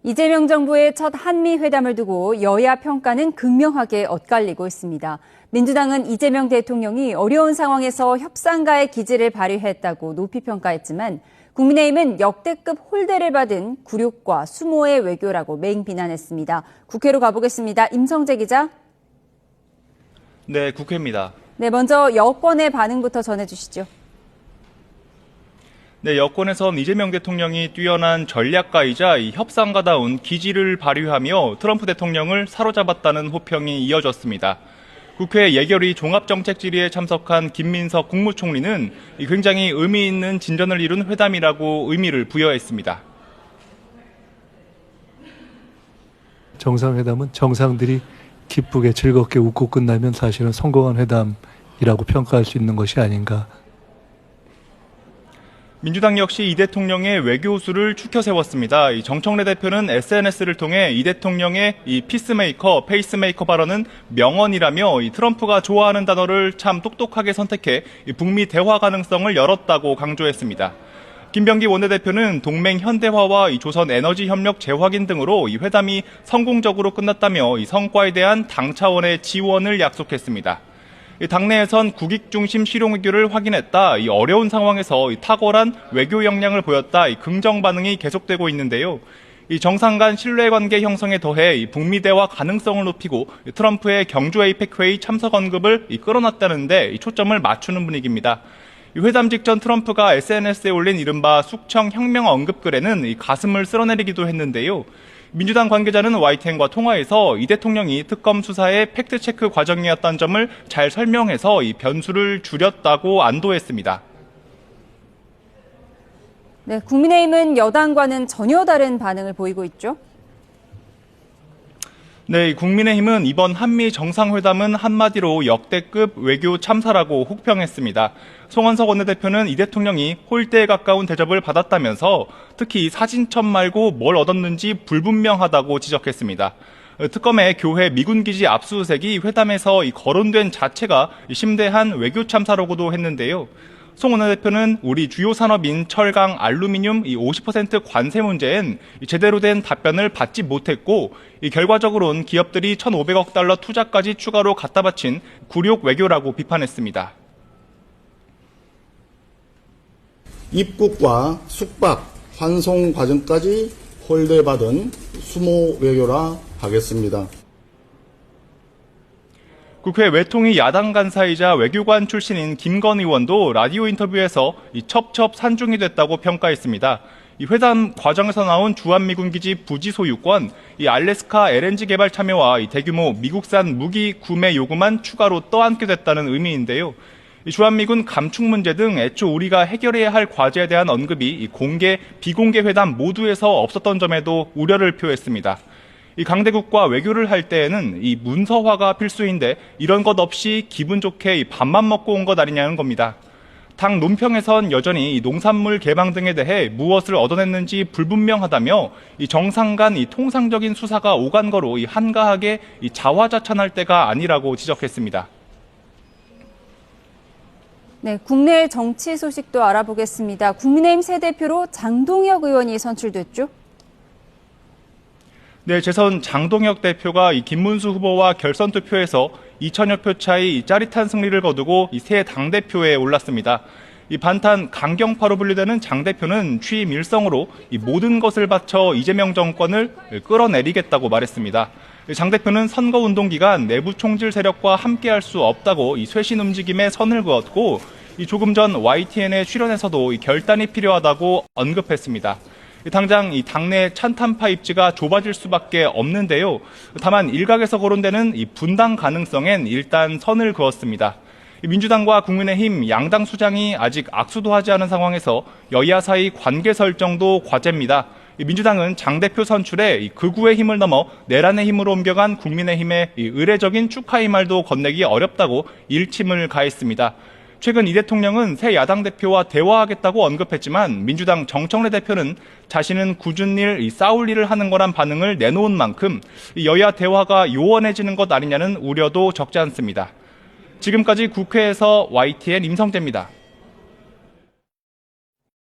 이재명 정부의 첫 한미 회담을 두고 여야 평가는 극명하게 엇갈리고 있습니다. 민주당은 이재명 대통령이 어려운 상황에서 협상가의 기질을 발휘했다고 높이 평가했지만 국민의힘은 역대급 홀대를 받은 굴욕과 수모의 외교라고 맹 비난했습니다. 국회로 가보겠습니다. 임성재 기자. 네, 국회입니다. 네, 먼저 여권의 반응부터 전해주시죠. 네, 여권에선 이재명 대통령이 뛰어난 전략가이자 협상가다운 기질을 발휘하며 트럼프 대통령을 사로잡았다는 호평이 이어졌습니다. 국회 예결위 종합정책질의에 참석한 김민석 국무총리는 굉장히 의미 있는 진전을 이룬 회담이라고 의미를 부여했습니다. 정상회담은 정상들이 기쁘게 즐겁게 웃고 끝나면 사실은 성공한 회담이라고 평가할 수 있는 것이 아닌가. 민주당 역시 이 대통령의 외교수를 추켜 세웠습니다. 정청래 대표는 SNS를 통해 이 대통령의 피스메이커, 페이스메이커 발언은 명언이라며 트럼프가 좋아하는 단어를 참 똑똑하게 선택해 북미 대화 가능성을 열었다고 강조했습니다. 김병기 원내대표는 동맹 현대화와 조선 에너지 협력 재확인 등으로 이 회담이 성공적으로 끝났다며 이 성과에 대한 당 차원의 지원을 약속했습니다. 당내에선 국익 중심 실용 외교를 확인했다. 이 어려운 상황에서 탁월한 외교 역량을 보였다. 긍정 반응이 계속되고 있는데요. 이 정상 간 신뢰관계 형성에 더해 북미 대화 가능성을 높이고 트럼프의 경주 에이펙 회의 참석 언급을 끌어놨다는데 초점을 맞추는 분위기입니다. 회담 직전 트럼프가 SNS에 올린 이른바 숙청 혁명 언급글에는 가슴을 쓸어내리기도 했는데요. 민주당 관계자는 YTN과 통화에서 이 대통령이 특검 수사의 팩트체크 과정이었던 점을 잘 설명해서 이 변수를 줄였다고 안도했습니다. 네, 국민의힘은 여당과는 전혀 다른 반응을 보이고 있죠. 네, 국민의힘은 이번 한미 정상회담은 한마디로 역대급 외교 참사라고 혹평했습니다. 송원석 원내대표는 이 대통령이 홀대에 가까운 대접을 받았다면서 특히 사진첩 말고 뭘 얻었는지 불분명하다고 지적했습니다. 특검의 교회 미군기지 압수수색이 회담에서 거론된 자체가 심대한 외교 참사라고도 했는데요. 송 원내대표는 우리 주요 산업인 철강, 알루미늄 50% 관세 문제엔 제대로 된 답변을 받지 못했고 결과적으로는 기업들이 1,500억 달러 투자까지 추가로 갖다 바친 굴욕 외교라고 비판했습니다. 입국과 숙박, 환송 과정까지 홀대받은 수모 외교라 하겠습니다. 국회 외통위 야당 간사이자 외교관 출신인 김건 의원도 라디오 인터뷰에서 첩첩 산중이 됐다고 평가했습니다. 이 회담 과정에서 나온 주한미군기지 부지 소유권, 알래스카 LNG 개발 참여와 대규모 미국산 무기 구매 요구만 추가로 떠안게 됐다는 의미인데요. 주한미군 감축 문제 등 애초 우리가 해결해야 할 과제에 대한 언급이 공개, 비공개 회담 모두에서 없었던 점에도 우려를 표했습니다. 이 강대국과 외교를 할 때에는 이 문서화가 필수인데 이런 것 없이 기분 좋게 밥만 먹고 온 것 아니냐는 겁니다. 당 논평에선 여전히 농산물 개방 등에 대해 무엇을 얻어냈는지 불분명하다며 이 정상 간 통상적인 수사가 오간 거로 한가하게 자화자찬할 때가 아니라고 지적했습니다. 네, 국내 정치 소식도 알아보겠습니다. 국민의힘 새 대표로 장동혁 의원이 선출됐죠? 네, 재선 장동혁 대표가 김문수 후보와 결선 투표에서 2천여 표 차이 짜릿한 승리를 거두고 새 당대표에 올랐습니다. 반탄 강경파로 분류되는 장 대표는 취임 일성으로 모든 것을 바쳐 이재명 정권을 끌어내리겠다고 말했습니다. 장 대표는 선거운동 기간 내부 총질 세력과 함께할 수 없다고 쇄신 움직임에 선을 그었고 조금 전 YTN의 출연에서도 결단이 필요하다고 언급했습니다. 당장 당내 찬탄파 입지가 좁아질 수밖에 없는데요. 다만 일각에서 거론되는 분당 가능성엔 일단 선을 그었습니다. 민주당과 국민의힘 양당 수장이 아직 악수도 하지 않은 상황에서 여야 사이 관계 설정도 과제입니다. 민주당은 장 대표 선출에 극우의 힘을 넘어 내란의 힘으로 옮겨간 국민의힘의 의례적인 축하의 말도 건네기 어렵다고 일침을 가했습니다. 최근 이 대통령은 새 야당 대표와 대화하겠다고 언급했지만 민주당 정청래 대표는 자신은 굳은 일, 싸울 일을 하는 거란 반응을 내놓은 만큼 여야 대화가 요원해지는 것 아니냐는 우려도 적지 않습니다. 지금까지 국회에서 YTN 임성재입니다.